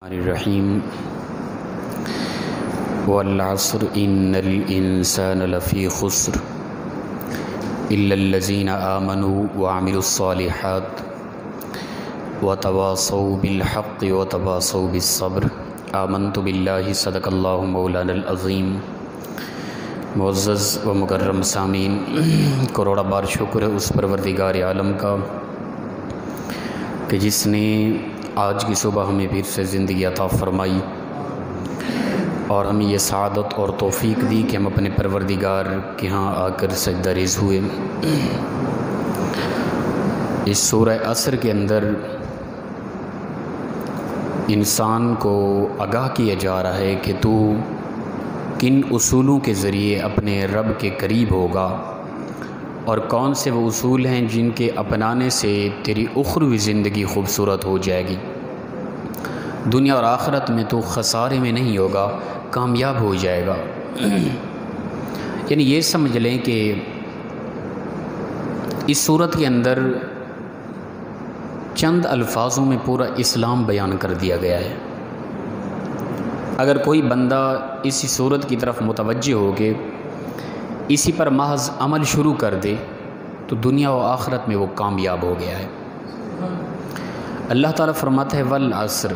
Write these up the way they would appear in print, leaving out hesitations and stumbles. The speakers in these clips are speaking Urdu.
الرحیم والعصر ان الانسان لفی خسر الا الذین آمنوا وعملوا الصالحات وتواصوا بالحق وتواصوا بالصبر آمنت باللہ صدق اللہ مولانا العظیم۔ معزز و مکرم سامعین، کروڑا بار شکر ہے اس پروردگار عالم کا کہ جس نے آج کی صبح ہمیں پھر سے زندگی عطا فرمائی اور ہمیں یہ سعادت اور توفیق دی کہ ہم اپنے پروردگار کے ہاں آ کر سجدہ ریز ہوئے۔ اس سورہ عصر کے اندر انسان کو آگاہ کیا جا رہا ہے کہ تو کن اصولوں کے ذریعے اپنے رب کے قریب ہوگا اور کون سے وہ اصول ہیں جن کے اپنانے سے تیری اخروی زندگی خوبصورت ہو جائے گی، دنیا اور آخرت میں تو خسارے میں نہیں ہوگا، کامیاب ہو جائے گا۔ یعنی یہ سمجھ لیں کہ اس صورت کے اندر چند الفاظوں میں پورا اسلام بیان کر دیا گیا ہے۔ اگر کوئی بندہ اسی صورت کی طرف متوجہ ہو کے اسی پر محض عمل شروع کر دے تو دنیا و آخرت میں وہ کامیاب ہو گیا ہے۔ اللہ تعالیٰ فرماتا ہے والعصر،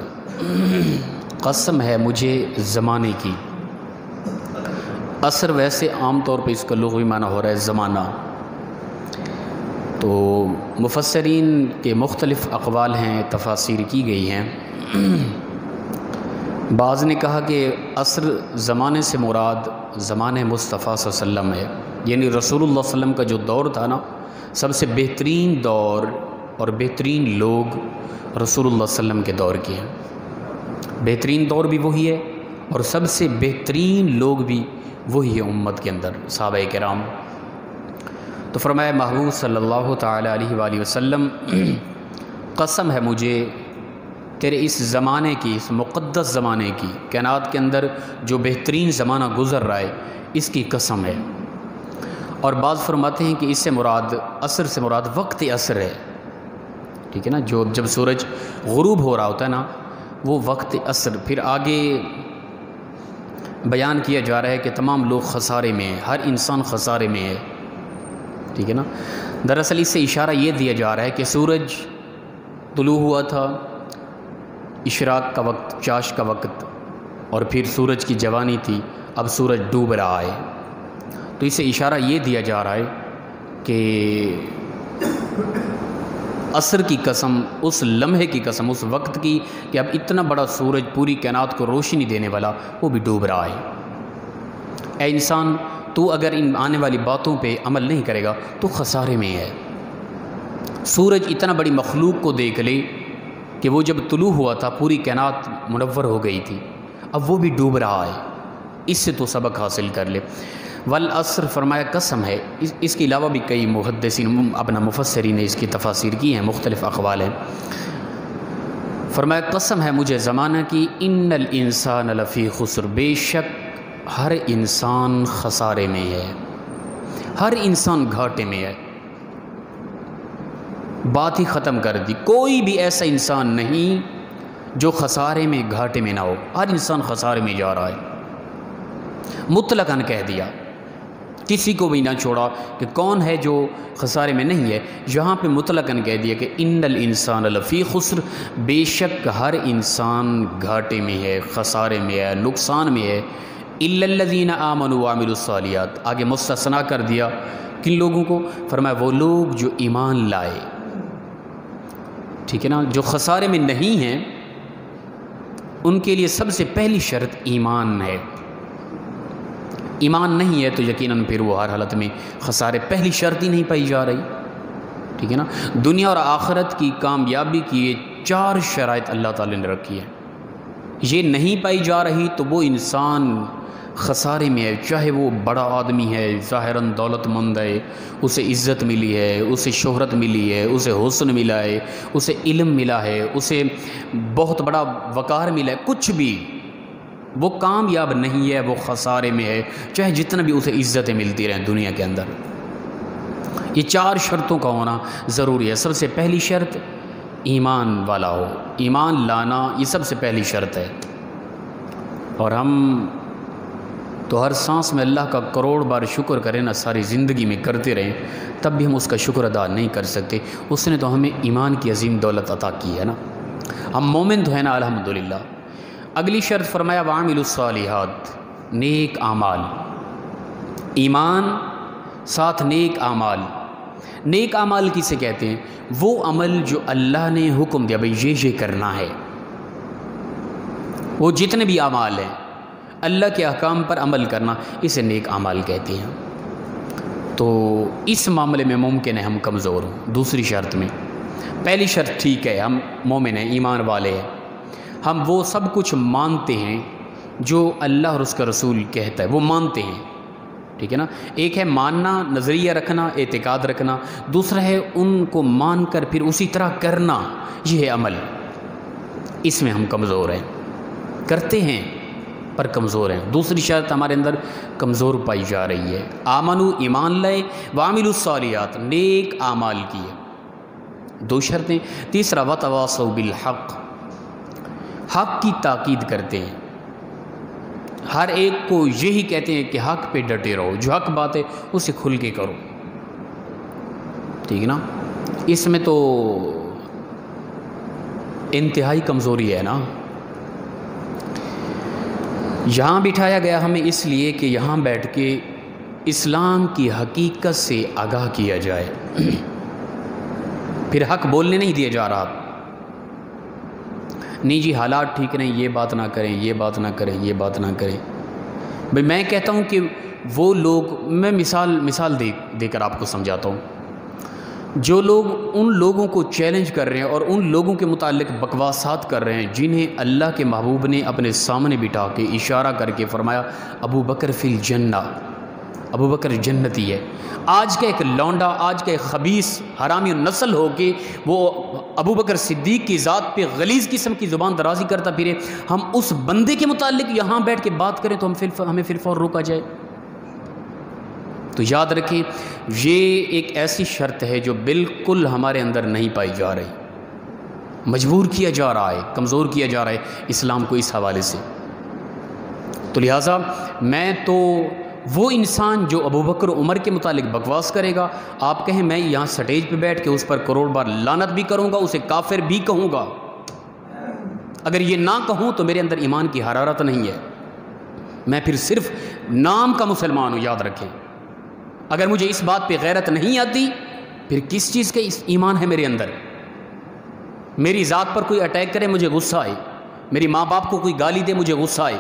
قسم ہے مجھے زمانے کی۔ عصر ویسے عام طور پہ اس کا لغوی معنی ہو رہا ہے زمانہ، تو مفسرین کے مختلف اقوال ہیں، تفاسیر کی گئی ہیں۔ بعض نے کہا کہ عصر زمانے سے مراد زمانہ مصطفیٰ صلی اللہ علیہ وسلم ہے، یعنی رسول اللہ صلی اللہ علیہ وسلم کا جو دور تھا نا، سب سے بہترین دور اور بہترین لوگ رسول اللہ صلی اللہ علیہ وسلم کے دور کے ہیں۔ بہترین دور بھی وہی ہے اور سب سے بہترین لوگ بھی وہی ہے امت کے اندر، صحابہ کرام۔ تو فرمایا محبوب صلی اللہ تعالی علیہ وآلہ وسلم، قسم ہے مجھے تیرے اس زمانے کی، اس مقدس زمانے کی، کائنات کے اندر جو بہترین زمانہ گزر رہا ہے اس کی قسم ہے۔ اور بعض فرماتے ہیں کہ اس سے مراد، عصر سے مراد وقت عصر ہے، ٹھیک ہے نا، جب سورج غروب ہو رہا ہوتا ہے نا وہ وقت عصر۔ پھر آگے بیان کیا جا رہا ہے کہ تمام لوگ خسارے میں ہیں، ہر انسان خسارے میں ہے، ٹھیک ہے نا۔ دراصل اس سے اشارہ یہ دیا جا رہا ہے کہ سورج طلوع ہوا تھا، اشراق کا وقت، چاش کا وقت، اور پھر سورج کی جوانی تھی، اب سورج ڈوب رہا ہے۔ تو اس سے اشارہ یہ دیا جا رہا ہے کہ عصر کی قسم، اس لمحے کی قسم، اس وقت کی کہ اب اتنا بڑا سورج پوری کائنات کو روشنی دینے والا وہ بھی ڈوب رہا ہے۔ اے انسان، تو اگر ان آنے والی باتوں پہ عمل نہیں کرے گا تو خسارے میں ہے۔ سورج اتنا بڑی مخلوق کو دیکھ لے کہ وہ جب طلوع ہوا تھا پوری کائنات منور ہو گئی تھی، اب وہ بھی ڈوب رہا ہے، اس سے تو سبق حاصل کر لے۔ والعصر فرمایا قسم ہے، اس کے علاوہ بھی کئی محدثین، اپنا مفسرین نے اس کی تفاسیر کی ہیں، مختلف اقوال ہیں۔ فرمایا قسم ہے مجھے زمانہ کی، ان الانسان لفی خسر، بے شک ہر انسان خسارے میں ہے، ہر انسان گھاٹے میں ہے۔ بات ہی ختم کر دی، کوئی بھی ایسا انسان نہیں جو خسارے میں، گھاٹے میں نہ ہو، ہر انسان خسارے میں جا رہا ہے۔ مطلقاً کہہ دیا، کسی کو بھی نہ چھوڑا کہ کون ہے جو خسارے میں نہیں ہے، یہاں پہ مطلقاً کہہ دیا کہ ان الانسان لفی خسر، بے شک ہر انسان گھاٹے میں ہے، خسارے میں ہے، نقصان میں ہے۔ الا الذین آمنوا وعملوا الصالحات، آگے مستثنیٰ کر دیا کن لوگوں کو؟ فرمایا وہ لوگ جو ایمان لائے، ٹھیک ہے نا، جو خسارے میں نہیں ہیں ان کے لیے سب سے پہلی شرط ایمان ہے۔ ایمان نہیں ہے تو یقیناً پھر وہ ہر حالت میں خسارے، پہلی شرط ہی نہیں پائی جا رہی، ٹھیک ہے نا۔ دنیا اور آخرت کی کامیابی کی یہ 4 شرائط اللہ تعالی نے رکھی ہے، یہ نہیں پائی جا رہی تو وہ انسان خسارے میں ہے، چاہے وہ بڑا آدمی ہے، ظاہراً دولت مند ہے، اسے عزت ملی ہے، اسے شہرت ملی ہے، اسے حسن ملا ہے، اسے علم ملا ہے، اسے بہت بڑا وقار ملا ہے، کچھ بھی وہ کامیاب نہیں ہے، وہ خسارے میں ہے، چاہے جتنا بھی اسے عزتیں ملتی رہیں دنیا کے اندر۔ یہ 4 شرطوں کا ہونا ضروری ہے۔ سب سے پہلی شرط ایمان والا ہو. ایمان لانا یہ سب سے پہلی شرط ہے. اور ہم تو ہر سانس میں اللہ کا کروڑ بار شکر کریں نا، ساری زندگی میں کرتے رہیں، تب بھی ہم اس کا شکر ادا نہیں کر سکتے. اس نے تو ہمیں ایمان کی عظیم دولت عطا کی ہے نا. ہم مومن تو ہیں نا الحمدللہ. اگلی شرط فرمایا وعاملوا الصالحات، نیک اعمال. ایمان ساتھ نیک اعمال. نیک اعمال کسے کہتے ہیں؟ وہ عمل جو اللہ نے حکم دیا بھئی یہ کرنا ہے. وہ جتنے بھی اعمال ہیں اللہ کے احکام پر عمل کرنا، اسے نیک اعمال کہتے ہیں. تو اس معاملے میں ممکن ہے ہم کمزور ہوں. دوسری شرط میں، پہلی شرط ٹھیک ہے، ہم مومن ہیں، ایمان والے ہیں، ہم وہ سب کچھ مانتے ہیں جو اللہ اور اس کا رسول کہتا ہے، وہ مانتے ہیں، ٹھیک ہے نا. ایک ہے ماننا، نظریہ رکھنا، اعتقاد رکھنا. دوسرا ہے ان کو مان کر پھر اسی طرح کرنا، یہ ہے عمل. اس میں ہم کمزور ہیں، کرتے ہیں پر کمزور ہیں. دوسری شرط ہمارے اندر کمزور پائی جا رہی ہے. آمنو، ایمان لائے، وعملوا الصالحات، نیک اعمال کیے. دو شرطیں. تیسرا وتواصوا بالحق، حق کی تاکید کرتے ہیں. ہر ایک کو یہی کہتے ہیں کہ حق پہ ڈٹے رہو، جو حق بات ہے اسے کھل کے کرو، ٹھیک ہے نا. اس میں تو انتہائی کمزوری ہے نا. یہاں بٹھایا گیا ہمیں اس لیے کہ یہاں بیٹھ کے اسلام کی حقیقت سے آگاہ کیا جائے. پھر حق بولنے نہیں دیا جا رہا. نہیں جی حالات ٹھیک نہیں، یہ بات نہ کریں، یہ بات نہ کریں، یہ بات نہ کریں. بھئی میں کہتا ہوں کہ وہ لوگ، میں مثال دے کر آپ کو سمجھاتا ہوں. جو لوگ ان لوگوں کو چیلنج کر رہے ہیں اور ان لوگوں کے متعلق بکواسات کر رہے ہیں جنہیں اللہ کے محبوب نے اپنے سامنے بٹھا کے اشارہ کر کے فرمایا ابو بکر فی الجنہ، ابو بکر جنتی ہے. آج کا ایک لونڈا، آج کا ایک خبیث حرامی نسل ہو کے وہ ابو بکر صدیق کی ذات پہ غلیظ قسم کی زبان درازی کرتا پھرے، ہم اس بندے کے متعلق یہاں بیٹھ کے بات کریں تو ہمیں پھر فور روکا جائے. تو یاد رکھیں یہ ایک ایسی شرط ہے جو بالکل ہمارے اندر نہیں پائی جا رہی. مجبور کیا جا رہا ہے، کمزور کیا جا رہا ہے اسلام کو اس حوالے سے. تو لہٰذا میں تو وہ انسان جو ابو بکر عمر کے متعلق بکواس کرے گا، آپ کہیں میں یہاں سٹیج پہ بیٹھ کے اس پر کروڑ بار لعنت بھی کروں گا، اسے کافر بھی کہوں گا. اگر یہ نہ کہوں تو میرے اندر ایمان کی حرارت نہیں ہے، میں پھر صرف نام کا مسلمان ہوں. یاد رکھیں اگر مجھے اس بات پہ غیرت نہیں آتی پھر کس چیز کا ایمان ہے میرے اندر؟ میری ذات پر کوئی اٹیک کرے مجھے غصہ آئے، میری ماں باپ کو کوئی گالی دے مجھے غصہ آئے،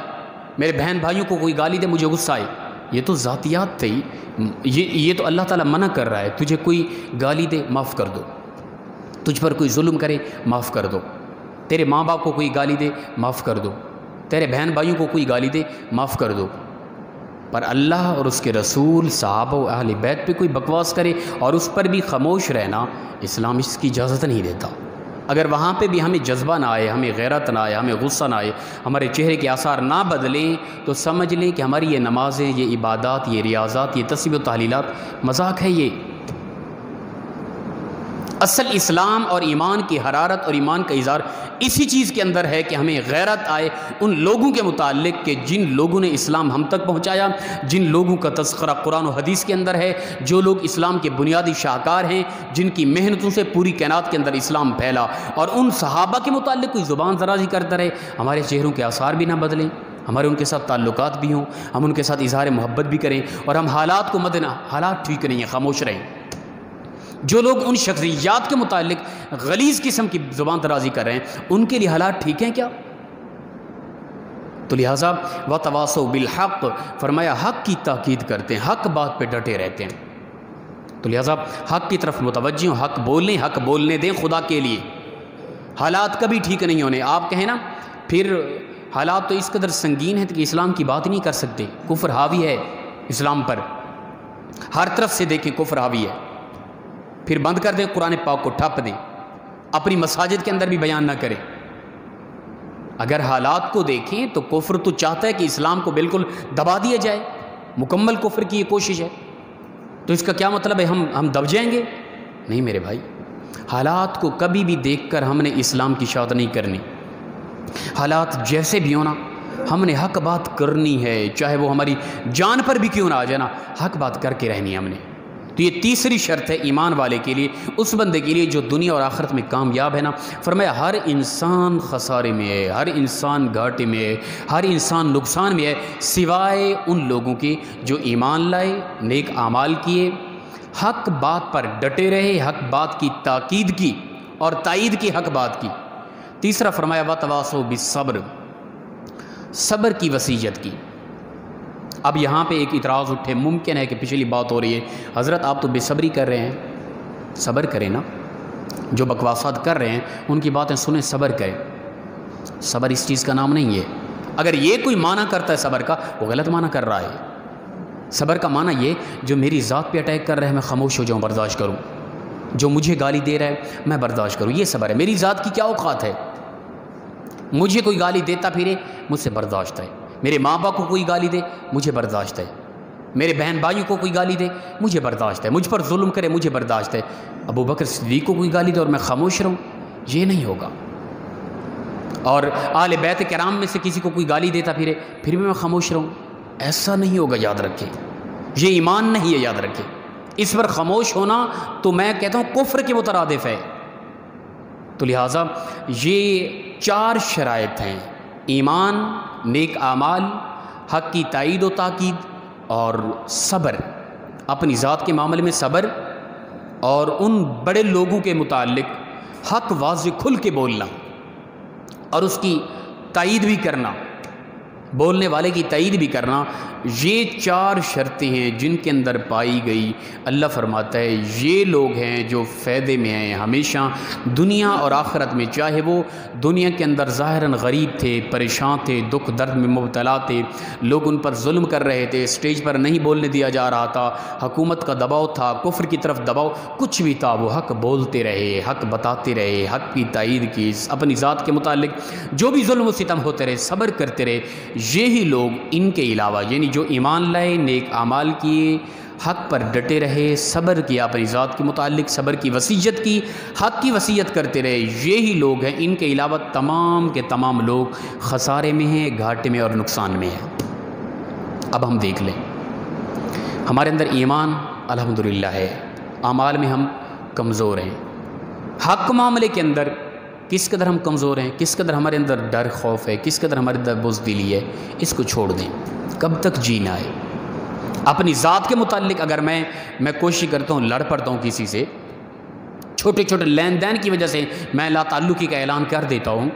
میرے بہن بھائیوں کو کوئی گالی دے مجھے غصہ آئے. یہ تو ذاتیات تھی. یہ تو اللہ تعالیٰ منع کر رہا ہے. تجھے کوئی گالی دے معاف کر دو، تجھ پر کوئی ظلم کرے معاف کر دو، تیرے ماں باپ کو کوئی گالی دے معاف کر دو، تیرے بہن بھائیوں کو کوئی گالی دے معاف کر دو. پر اللہ اور اس کے رسول، صحابہ و اہل بیت پہ کوئی بکواس کرے اور اس پر بھی خاموش رہنا، اسلام اس کی اجازت نہیں دیتا. اگر وہاں پہ بھی ہمیں جذبہ نہ آئے، ہمیں غیرت نہ آئے، ہمیں غصہ نہ آئے، ہمارے چہرے کے آثار نہ بدلیں، تو سمجھ لیں کہ ہماری یہ نمازیں، یہ عبادات، یہ ریاضات، یہ تسبیح و تحلیلات مذاق ہے. یہ اصل اسلام اور ایمان کی حرارت اور ایمان کا اظہار اسی چیز کے اندر ہے کہ ہمیں غیرت آئے ان لوگوں کے متعلق کہ جن لوگوں نے اسلام ہم تک پہنچایا، جن لوگوں کا تذکرہ قرآن و حدیث کے اندر ہے، جو لوگ اسلام کے بنیادی شاہکار ہیں، جن کی محنتوں سے پوری کائنات کے اندر اسلام پھیلا. اور ان صحابہ کے متعلق کوئی زبان درازی کرتا رہے، ہمارے چہروں کے آثار بھی نہ بدلیں، ہمارے ان کے ساتھ تعلقات بھی ہوں، ہم ان کے ساتھ اظہار محبت بھی کریں، اور ہم حالات کو حالات ٹھیک نہیں ہیں، خاموش رہیں. جو لوگ ان شخصیات کے متعلق غلیظ قسم کی زبان درازی کر رہے ہیں، ان کے لیے حالات ٹھیک ہیں کیا؟ تو لہٰذا وتواصوا بالحق فرمایا حق کی تاکید کرتے ہیں، حق بات پہ ڈٹے رہتے ہیں. تو لہٰذا حق کی طرف متوجہ ہوں، حق بولیں، حق بولنے دیں خدا کے لیے. حالات کبھی ٹھیک نہیں ہونے. آپ کہیں نا پھر حالات تو اس قدر سنگین ہیں کہ اسلام کی بات نہیں کر سکتے، کفر حاوی ہے اسلام پر، ہر طرف سے دیکھیں کفر حاوی ہے. پھر بند کر دیں قرآن پاک کو، ٹھپ دیں، اپنی مساجد کے اندر بھی بیان نہ کریں. اگر حالات کو دیکھیں تو کفر تو چاہتا ہے کہ اسلام کو بالکل دبا دیا جائے، مکمل کفر کی یہ کوشش ہے. تو اس کا کیا مطلب ہے ہم دب جائیں گے؟ نہیں میرے بھائی، حالات کو کبھی بھی دیکھ کر ہم نے اسلام کی اشاعت نہیں کرنی. حالات جیسے بھی ہونا ہم نے حق بات کرنی ہے، چاہے وہ ہماری جان پر بھی کیوں نہ آ جائے نا، حق بات کر کے رہنی ہے ہم نے. تو یہ تیسری شرط ہے ایمان والے کے لیے، اس بندے کے لیے جو دنیا اور آخرت میں کامیاب ہے نا. فرمایا ہر انسان خسارے میں ہے، ہر انسان گھاٹے میں ہے، ہر انسان نقصان میں ہے، سوائے ان لوگوں کے جو ایمان لائے، نیک اعمال کیے، حق بات پر ڈٹے رہے، حق بات کی تاکید کی اور تائید کی حق بات کی. تیسرا فرمایا وتواصوا بالصبر، صبر کی وصیت کی. اب یہاں پہ ایک اعتراض اٹھے، ممکن ہے کہ پچھلی بات ہو رہی ہے، حضرت آپ تو بے صبری کر رہے ہیں. صبر کریں نا، جو بکواسات کر رہے ہیں ان کی باتیں سنیں، صبر کریں. صبر اس چیز کا نام نہیں ہے. اگر یہ کوئی معنی کرتا ہے صبر کا، وہ غلط معنی کر رہا ہے. صبر کا معنی یہ جو میری ذات پہ اٹیک کر رہا ہے میں خاموش ہو جاؤں، برداشت کروں. جو مجھے گالی دے رہا ہے میں برداشت کروں، یہ صبر ہے. میری ذات کی کیا اوقات ہے، مجھے کوئی گالی دیتا پھرے مجھ سے برداشت ہے. میرے ماں باپ کو کوئی گالی دے مجھے برداشت ہے. میرے بہن بھائیوں کو کوئی گالی دے مجھے برداشت ہے. مجھ پر ظلم کرے مجھے برداشت ہے. ابو بکر صدیق کو کوئی گالی دے اور میں خاموش رہوں، یہ نہیں ہوگا. اور آل بیت کرام میں سے کسی کو کوئی گالی دیتا پھرے پھر بھی میں خاموش رہوں، ایسا نہیں ہوگا. یاد رکھیں یہ ایمان نہیں ہے، یاد رکھیں. اس پر خاموش ہونا تو میں کہتا ہوں کفر کے مترادف ہے. تو لہٰذا یہ 4 شرائط ہیں: ایمان، نیک اعمال، حق کی تائید و تاکید اور صبر. اپنی ذات کے معاملے میں صبر اور ان بڑے لوگوں کے متعلق حق واضح کھل کے بولنا اور اس کی تائید بھی کرنا، بولنے والے کی تائید بھی کرنا. یہ 4 شرطیں ہیں جن کے اندر پائی گئی. اللہ فرماتا ہے یہ لوگ ہیں جو فائدے میں ہیں ہمیشہ دنیا اور آخرت میں. چاہے وہ دنیا کے اندر ظاہراً غریب تھے، پریشان تھے، دکھ درد میں مبتلا تھے، لوگ ان پر ظلم کر رہے تھے، اسٹیج پر نہیں بولنے دیا جا رہا تھا، حکومت کا دباؤ تھا، کفر کی طرف دباؤ، کچھ بھی تھا، وہ حق بولتے رہے، حق بتاتے رہے، حق کی تائید کی، اپنی ذات کے متعلق جو بھی ظلم و ستم ہوتے رہے صبر کرتے رہے. یہی لوگ ان کے علاوہ یعنی جو ایمان لائے، نیک اعمال کیے، حق پر ڈٹے رہے، صبر کیا، اپنی ذات کے متعلق صبر کی وصیت کی، حق کی وصیت کرتے رہے، یہی لوگ ہیں. ان کے علاوہ تمام کے تمام لوگ خسارے میں ہیں، گھاٹے میں اور نقصان میں ہیں. اب ہم دیکھ لیں ہمارے اندر ایمان الحمدللہ ہے، اعمال میں ہم کمزور ہیں. حق معاملے کے اندر کس قدر ہم کمزور ہیں، کس قدر ہمارے اندر ڈر خوف ہے، کس قدر ہمارے اندر بزدلی ہے، اس کو چھوڑ دیں. کب تک جینا ہے اپنی ذات کے متعلق؟ اگر میں کوشش کرتا ہوں، لڑ پڑتا ہوں کسی سے، چھوٹے چھوٹے لین دین کی وجہ سے میں لا تعلقی کا اعلان کر دیتا ہوں،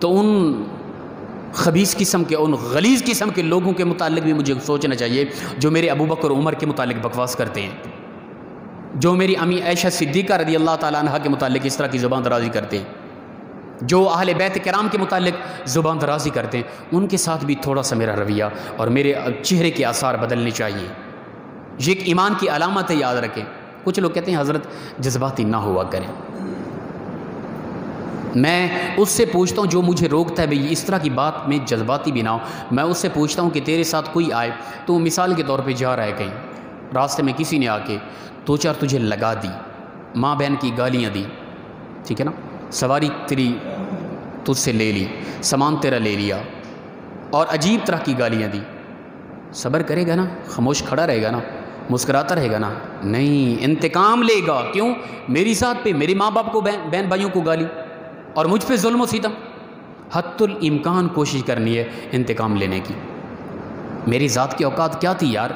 تو ان خبیث قسم کے، ان غلیظ قسم کے لوگوں کے متعلق بھی مجھے سوچنا چاہیے جو میرے ابو بکر اور عمر کے متعلق بکواس کرتے ہیں، جو میری امی عائشہ صدیقہ رضی اللہ تعالیٰ عنہ کے متعلق اس طرح کی زبان درازی کرتے ہیں، جو اہل بیت کرام کے متعلق زبان درازی کرتے ہیں. ان کے ساتھ بھی تھوڑا سا میرا رویہ اور میرے چہرے کے آثار بدلنے چاہیے. یہ ایک ایمان کی علامت ہے، یاد رکھیں. کچھ لوگ کہتے ہیں حضرت جذباتی نہ ہوا کریں. میں اس سے پوچھتا ہوں جو مجھے روکتا ہے بھئی اس طرح کی بات میں جذباتی بھی نہ ہو، میں اس سے پوچھتا ہوں کہ تیرے ساتھ کوئی آئے تو مثال کے طور پہ جا رہا ہے کہیں راستے میں، کسی نے آ کے 2-4 تجھے لگا دی، ماں بہن کی گالیاں دی، ٹھیک ہے نا، سواری تیری تجھ سے لے لی، سامان تیرا لے لیا اور عجیب طرح کی گالیاں دی، صبر کرے گا نا؟ خاموش کھڑا رہے گا نا؟ مسکراتا رہے گا نا؟ نہیں، انتقام لے گا. کیوں؟ میری ذات پہ، میرے ماں باپ کو، بہن بھائیوں کو گالی اور مجھ پہ ظلم و ستم. حتی الامکان کوشش کرنی ہے انتقام لینے کی. میری ذات کی اوقات کیا تھی یار؟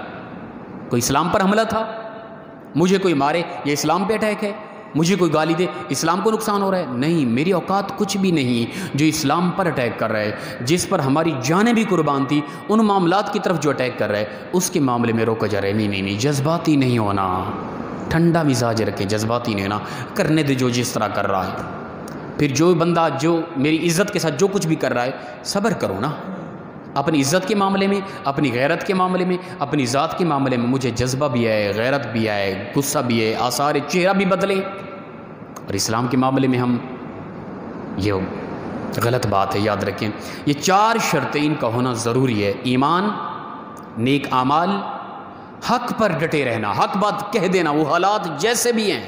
کوئی اسلام پر حملہ تھا، مجھے کوئی مارے یہ اسلام پہ اٹیک ہے، مجھے کوئی گالی دے اسلام کو نقصان ہو رہا ہے؟ نہیں، میری اوقات کچھ بھی نہیں جو اسلام پر اٹیک کر رہا ہے، جس پر ہماری جانیں بھی قربان تھی، ان معاملات کی طرف جو اٹیک کر رہا ہے اس کے معاملے میں روکا جا رہا ہے. نہیں، جذباتی نہیں ہونا، ٹھنڈا مزاج رکھیں، جذباتی نہیں ہونا، کرنے دے جو جس طرح کر رہا ہے. پھر جو بندہ جو میری عزت کے ساتھ جو کچھ بھی کر رہا ہے صبر کرو نا. اپنی عزت کے معاملے میں، اپنی غیرت کے معاملے میں، اپنی ذات کے معاملے میں مجھے جذبہ بھی ہے، غیرت بھی ہے، غصہ بھی ہے، آثار چہرہ بھی بدلیں. اور اسلام کے معاملے میں ہم، یہ غلط بات ہے، یاد رکھیں. یہ 4 شرطیں ان کا ہونا ضروری ہے: ایمان، نیک اعمال، حق پر ڈٹے رہنا، حق بات کہہ دینا، وہ حالات جیسے بھی ہیں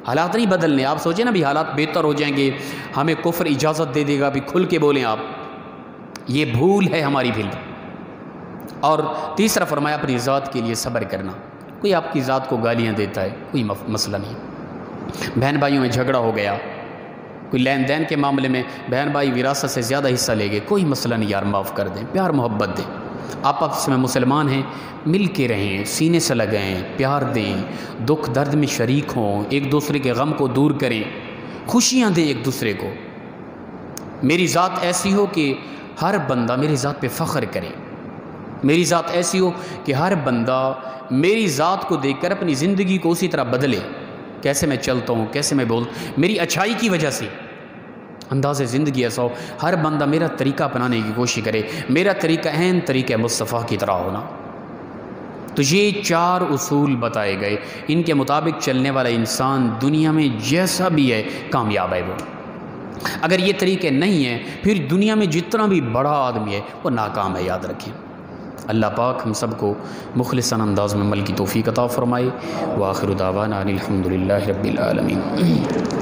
حالات نہیں بدلنے. آپ سوچیں نا بھی حالات بہتر ہو جائیں گے, ہمیں کفر اجازت دے دے گا بھی کھل کے بولیں آپ, یہ بھول ہے ہماری بھی. اور تیسرا فرمایا اپنی ذات کے لیے صبر کرنا. کوئی آپ کی ذات کو گالیاں دیتا ہے, کوئی مسئلہ نہیں. بہن بھائیوں میں جھگڑا ہو گیا, کوئی لین دین کے معاملے میں بہن بھائی وراثت سے زیادہ حصہ لے گئے, کوئی مسئلہ نہیں یار, معاف کر دیں, پیار محبت دیں. آپس میں مسلمان ہیں, مل کے رہیں, سینے سے لگائیں, پیار دیں, دکھ درد میں شریک ہوں, ایک دوسرے کے غم کو دور کریں, خوشیاں دیں ایک دوسرے کو. میری ذات ایسی ہو کہ ہر بندہ میری ذات پہ فخر کرے. میری ذات ایسی ہو کہ ہر بندہ میری ذات کو دیکھ کر اپنی زندگی کو اسی طرح بدلے. کیسے میں چلتا ہوں, کیسے میں میری اچھائی کی وجہ سے انداز زندگی ایسا ہو, ہر بندہ میرا طریقہ اپنانے کی کوشش کرے, میرا طریقہ عین طریقہ مصطفیٰ کی طرح ہونا. تو یہ 4 اصول بتائے گئے, ان کے مطابق چلنے والا انسان دنیا میں جیسا بھی ہے کامیاب ہے. وہ اگر یہ طریقے نہیں ہیں پھر دنیا میں جتنا بھی بڑا آدمی ہے وہ ناکام ہے, یاد رکھیں. اللہ پاک ہم سب کو مخلصانہ انداز میں عمل کی توفیق عطا فرمائے. وآخر دعوانا ان الحمد للہ رب العالمین.